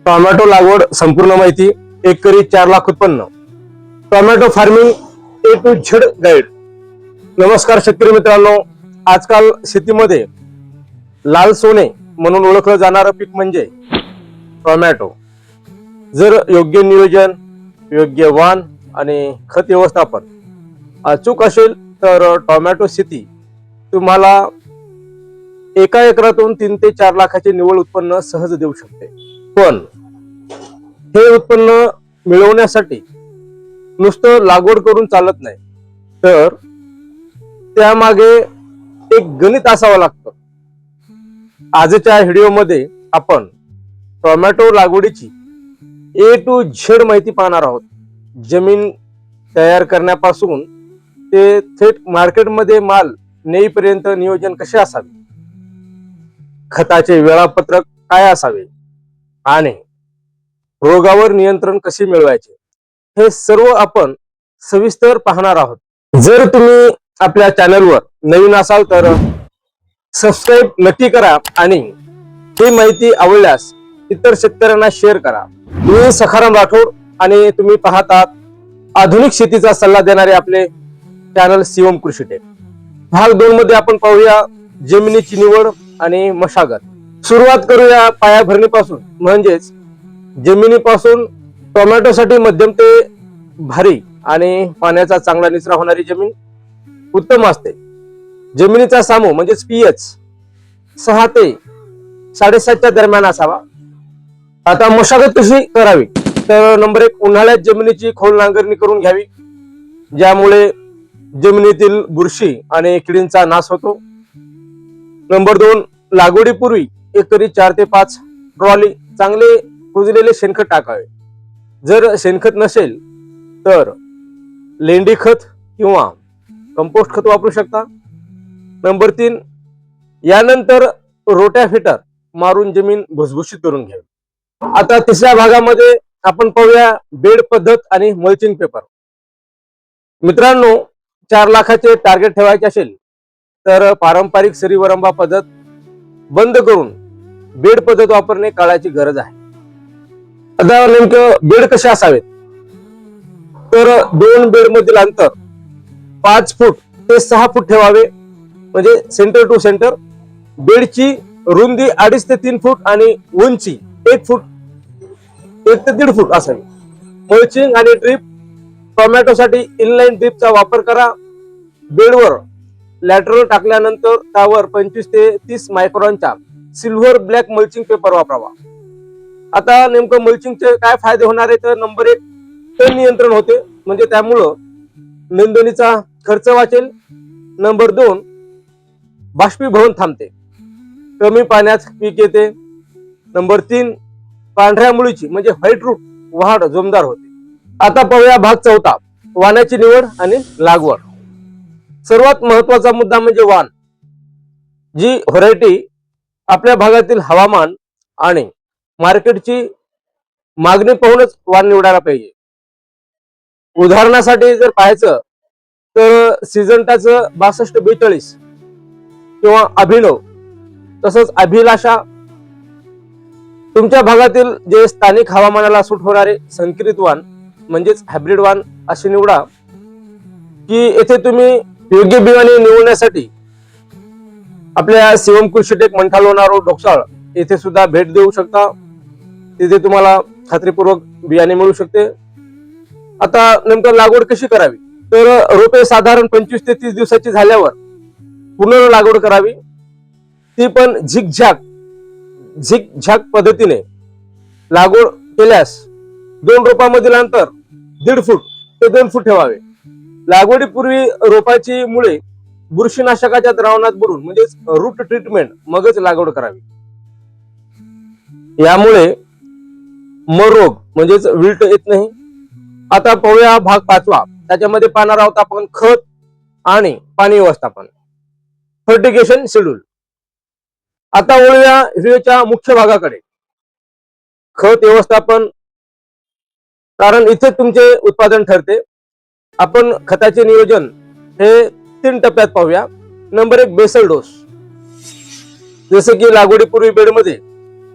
Tomato लागवड संपूर्ण माहिती, एकरी 4 लाख उत्पन्न, tomato farming A to Z guide. नमस्कार शेतकरी मित्रांनो, आजकाल शेतीमध्ये लाल सोने म्हणून ओळखलं जाणारं पीक म्हणजे टोमॅटो. जर योग्य नियोजन, योग्य वाण आणि खत व्यवस्थापन अचूक असेल तर टोमॅटो शेती तुम्हाला एका एकरातून 3 ते 4 लाखाचे निव्वळ उत्पन्न सहज देऊ शकते. पण हे उत्पन्न मिळवण्यासाठी नुसतं लागवड करून चालत नाही, तर त्यामागे एक गणित असावं लागतं. आजच्या व्हिडिओमध्ये आपण टोमॅटो लागवडीची A to Z माहिती पाहणार आहोत. जमीन तयार करण्यापासून ते थेट मार्केटमध्ये माल नेईपर्यंत नियोजन कसे असावे, खताचे वेळापत्रक काय असावे आणि रोगावर नियंत्रण कसे मिळवायचे, हे सर्व आपण सविस्तर पाहणार आहोत. जर तुम्ही आपल्या चॅनलवर नवीन असाल तर सबस्क्राईब नक्की करा आणि ही माहिती आवडल्यास इतर शेतकऱ्यांना शेअर करा. मी सखाराम राठोड आणि तुम्ही पाहतात आधुनिक शेतीचा सल्ला देणारे आपले चॅनल शिवम कृषी टेक. भाग 2 मध्ये आपण पाहूया जमिनीची निवड आणि मशागत. सुरुवात करूया पायाभरणीपासून, म्हणजेच जमिनीपासून. टोमॅटोसाठी मध्यम ते भारी आणि पाण्याचा चांगला निचरा होणारी जमीन उत्तम असते. जमिनीचा सामू म्हणजेच पीएच 6 ते 7.5च्या दरम्यान असावा. आता मशागत कशी करावी तर नंबर 1, उन्हाळ्यात जमिनीची खोल नांगरणी करून घ्यावी, ज्यामुळे जमिनीतील बुरशी आणि किडींचा नाश होतो. नंबर 2, लागवडीपूर्वी एकरी 4 ते 5 ट्रॉली चांगले कुजलेले शेणखत टाकावे. जर शेणखत नसेल तर लेंडी खत किंवा कंपोस्ट खत वापरू शकता. नंबर 3, यानंतर रोटॅफिटर मारून जमीन भुसभुशीत करून घ्यावी. आता तिसऱ्या भागामध्ये आपण पाहूया बेड पद्धत आणि मल्चिंग पेपर. मित्रांनो, 4 लाखाचे टार्गेट ठेवायचे असेल तर पारंपरिक सरीवरंबा पद्धत बंद करून बेड पद्धत वापरणे काळाची गरज आहे. आता नेमकं बेड कसे असावेत तर 2 बेड मधील अंतर 5 फूट ते 6 फूट ठेवावे, म्हणजे सेंटर टू सेंटर. बेडची रुंदी 2.5 ते 3 फूट आणि उंची 1 फूट 1 ते 1.5 फूट असावी. मल्चिंग आणि ड्रीप. टोमॅटोसाठी इनलाईन ड्रीपचा वापर करा. बेडवर लॅटरल टाकल्यानंतर त्यावर 25 ते 30 मायक्रॉनचा सिल्व्हर ब्लॅक मल्चिंग पेपर वापरावा. आता नेमकं मल्चिंगचे काय फायदे होणार आहे तर नंबर 1, तण नियंत्रण होते, म्हणजे त्यामुळं निंदणीचा खर्च वाचेल. नंबर 2, बाष्पीभवन थांबते, कमी पाण्यात पीक येते. नंबर 3, पांढऱ्या मुळीची म्हणजे व्हाईट रूट वाढ जोमदार होते. आता पाहूया भाग 4, वाणाची निवड आणि लागवड. सर्वात महत्वाचा मुद्दा म्हणजे वाण. जी व्हरायटी आपल्या भागातील हवामान आणि मार्केटची मागणी पाहूनच वाण निवडायला पाहिजे. उदाहरणासाठी जर पाहायचं तर सिजंटाचं 6242 किंवा अभिनव, तसंच अभिलाषा. तुमच्या भागातील जे स्थानिक हवामानाला सूट होणारे संकरित वाण म्हणजेच हायब्रिड वाण असे निवडा, की येथे तुम्ही योग्य बियाणे निवडण्यासाठी आपल्या शिवम कृषी टेक मंठा लोणार रोड ढोकसाळ येथे सुद्धा भेट देऊ शकता. तिथे तुम्हाला खात्रीपूर्वक बियाणे मिळू शकते. आता नेमकं लागवड कशी करावी तर रोपे साधारण 25 ते 30 दिवसाची झाल्यावर पुनः लागवड करावी, ती पण झिगझॅग पद्धतीने. लागवड केल्यास 2 रोपांमधील अंतर 1.5 फूट ते 2 फूट ठेवावे. लागवडीपूर्वी रोपाची मुळे बुरशीनाशकाच्या द्रावणात बुडून म्हणजेच रूट ट्रीटमेंट मगच लागवड करावी. यामुळे मर रोग म्हणजेच विल्ट येत नाही. आता पाहूया भाग 5. त्याच्यामध्ये पाहणार आहोत आपण खत आणि पाणी व्यवस्थापन, फर्टिगेशन शेड्यूल. आता वळूया व्हिडिओच्या मुख्य भागाकडे, खत व्यवस्थापन, कारण इथे तुमचे उत्पादन ठरते. आपण खताचे नियोजन हे 3 टप्प्यात पाहूया. Number 1, basal dose. जसे की लागवडीपूर्वी बेडमध्ये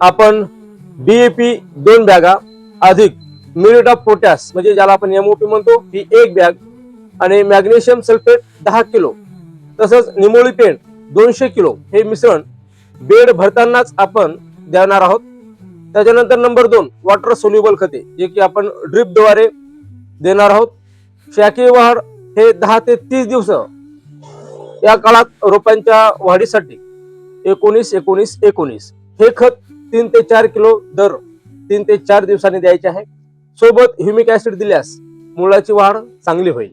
आपण DAP 2 बॅगा अधिक म्युरेट ऑफ पोटॅश म्हणजे ज्याला आपण MOP म्हणतो ही 1 बॅग आणि मॅग्नेशियम सल्फेट 10 किलो तसंच निमोळी पेंट 200 किलो हे मिश्रण बेड भरतानाच आपण देणार आहोत. त्याच्यानंतर नंबर 2 वॉटर सोल्युबल खते जे की आपण ड्रिपद्वारे देणार आहोत. शाकीय वाढ हे 10 ते 30 दिवस या काळात रोपांच्या वाढीसाठी 19-19-19 हे खत 3 ते 4 किलो दर 3 ते 4 दिवसांनी द्यायचे आहे. सोबत ह्युमिक ऍसिड दिल्यास मुळाची वाढ चांगली होईल.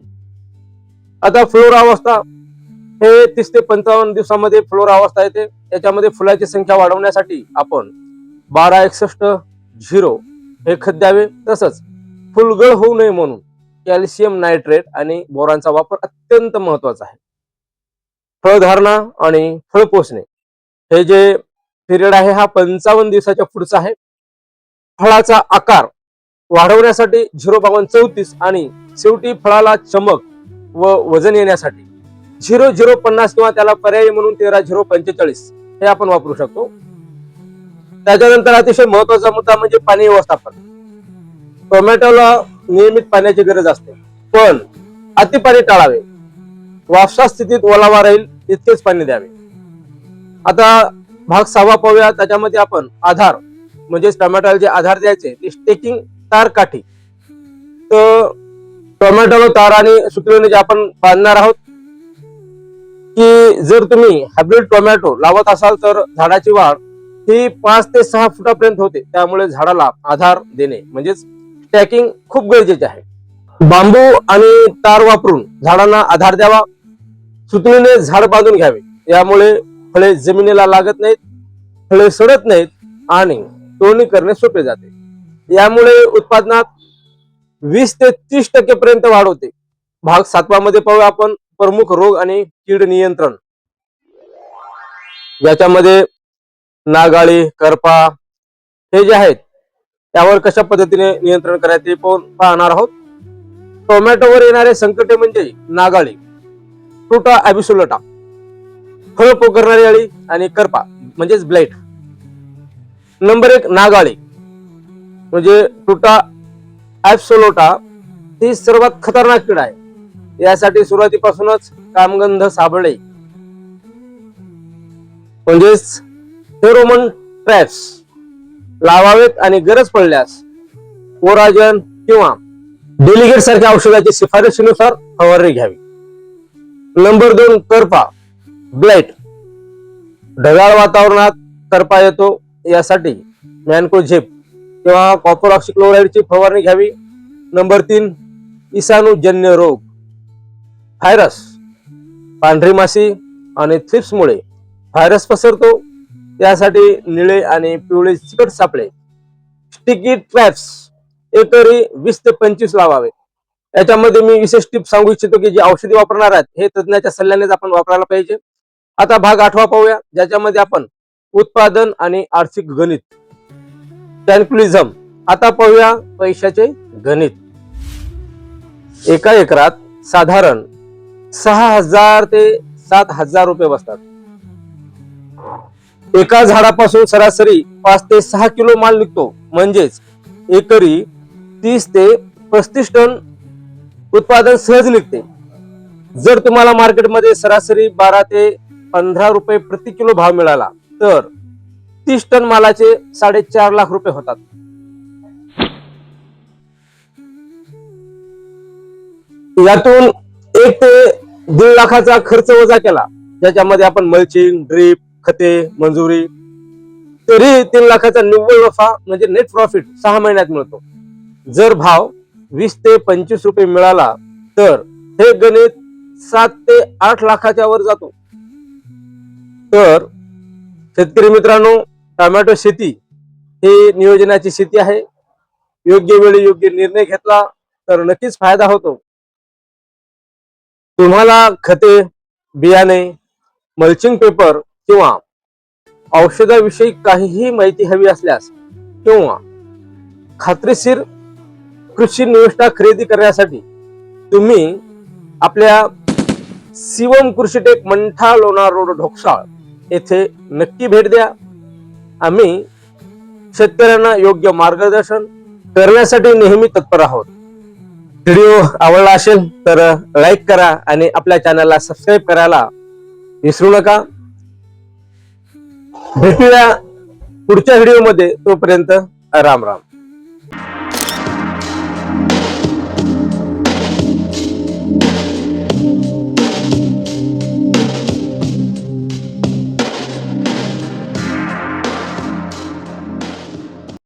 आता फ्लोर अवस्था हे 30 ते 55 दिवसामध्ये फ्लोर अवस्था येते. याच्यामध्ये फुलाची संख्या वाढवण्यासाठी आपण 1261-0 हे खत द्यावे. तसंच फुलगळ होऊ नये म्हणून कॅल्शियम नायट्रेट आणि बोरानचा वापर अत्यंत महत्वाचा आहे. फळधारणा आणि फळ पोसणे हे जे पिरियड आहे हा 55 दिवसाच्या पुढचा आहे. फळाचा आकार वाढवण्यासाठी 0.34 आणि शेवटी फळाला चमक व वजन येण्यासाठी 0.050 किंवा त्याला पर्याय म्हणून 13-0.45 हे आपण वापरू शकतो. त्याच्यानंतर अतिशय महत्वाचा मुद्दा म्हणजे पाणी व्यवस्थापन. टोमॅटोला नियमित पाण्याची गरज असते पण अति पाणी टाळावे. वाफसा स्थितीत ओलावा राहील इतकेच पाणी द्यावे. आता भाग 6 पाहूया. त्याच्यामध्ये आपण आधार म्हणजे टोमॅटोला जे आधार द्यायचे ते स्टेकिंग तार काठी. तर टोमॅटोला तार आणि सुतळीने जे आपण बांधणार आहोत की जर तुम्ही हायब्रिड टोमॅटो लावत असाल तर झाडाची वाढ ही 5 ते 6 फुटापर्यंत होते. त्यामुळे झाडाला आधार देणे म्हणजेच स्टॅकिंग खूप गरजेचे आहे. बांबू आणि तार वापरून झाडांना आधार द्यावा. सुतळीने झाड बांधून घ्यावे. यामुळे फळे जमिनीला लागत नाहीत, फळे सडत नाहीत आणि तोडणी करणे सोपे जाते. यामुळे उत्पादनात 20 ते 30% पर्यंत वाढ होते. भाग 7 मध्ये पाहूया आपण प्रमुख रोग आणि कीड नियंत्रण. याच्यामध्ये नागाळी, करपा हे जे आहेत त्यावर कशा पद्धतीने नियंत्रण करायचे पाहणार आहोत. टोमॅटोवर येणारे संकटे म्हणजे नागाळी, फ्रुटा ॲब्सोल्युटा, फळ पोखरणारी अळी आणि करपा म्हणजेच ब्लाइट. नंबर 1 नागाळी म्हणजे फ्रुटा ॲब्सोल्युटा ही सर्वात खतरनाक कीड आहे. यासाठी सुरुवातीपासूनच कामगंध साबळे म्हणजेच फेरोमोन ट्रॅप्स लावावेत आणि गरज पडल्यास कोराजन किंवा डेलिगेट सारख्या औषधाची शिफारशीनुसार फवारणी घ्यावी. नंबर 2 करपा ब्लाइट. ढगाळ वातावरणात करपा येतो यासाठी मॅनकोझेब किंवा कॉपर ऑक्सिक्लोराइडची फवारणी घ्यावी. नंबर 3 इसाणूजन्य रोग व्हायरस. पांढरी माशी आणि थ्रिप्समुळे व्हायरस पसरतो. यासाठी निळे आणि पिवळे चिकट सापळे स्टिकी ट्रॅप्स एकरी 20 ते 25 लावावे. याच्यामध्ये मी विशेष टिप सांगू इच्छितो की जे औषधी वापरणार आहेत हे तज्ञाच्या सल्ल्यानेच आपण वापरायला पाहिजे. आता भाग 8 पाहूया ज्याच्यामध्ये आपण उत्पादन आणि आर्थिक गणित कॅल्क्युलिझम. आता पाहूया पैशाचे गणित. एका एकरात साधारण 6,000 ते 7,000 रुपये बसतात. एका झाडापासून सरासरी 5 ते 6 किलो माल निघतो म्हणजेच एकरी 30 ते 35 टन उत्पादन सहज निघते. जर तुम्हाला मार्केटमध्ये सरासरी 12 ते 15 रुपये प्रति किलो भाव मिळाला तर 30 टन मालाचे 4.5 लाख रुपये होतात. यातून 1 ते 1.5 लाखाचा खर्च वजा केला ज्याच्यामध्ये आपण मल्चिंग, ड्रीप, खते, मंजुरी, तरी 3 लाखाचा निव्वळ नफा म्हणजे नेट प्रॉफिट 6 महिन्यात मिळतो. जर भाव 20 ते 25 रुपये मिळाला तर हे गणित 7 ते 8 लाखाच्या वर जातो. तर शेतकरी मित्रांनो, टोमॅटो शेती ही नियोजनाची शेती आहे. योग्य वेळी योग्य निर्णय घेतला तर नक्कीच फायदा होतो. तुम्हाला खते, बियाणे, मल्चिंग पेपर किंवा औषधाविषयी काहीही माहिती हवी असल्यास किंवा खात्रीशीर कृषी निविष्ठा खरेदी करण्यासाठी तुम्ही आपल्या शिवम कृषीटेक मंठा लोणार रोड ढोकसाळ येथे नक्की भेट द्या. आम्ही शेतकऱ्यांना योग्य मार्गदर्शन करण्यासाठी नेहमी तत्पर आहोत. व्हिडिओ आवडला असेल तर लाईक करा आणि आपल्या चॅनलला सबस्क्राईब करायला विसरू नका. भेटूया पुढच्या व्हिडिओमध्ये. तोपर्यंत राम राम.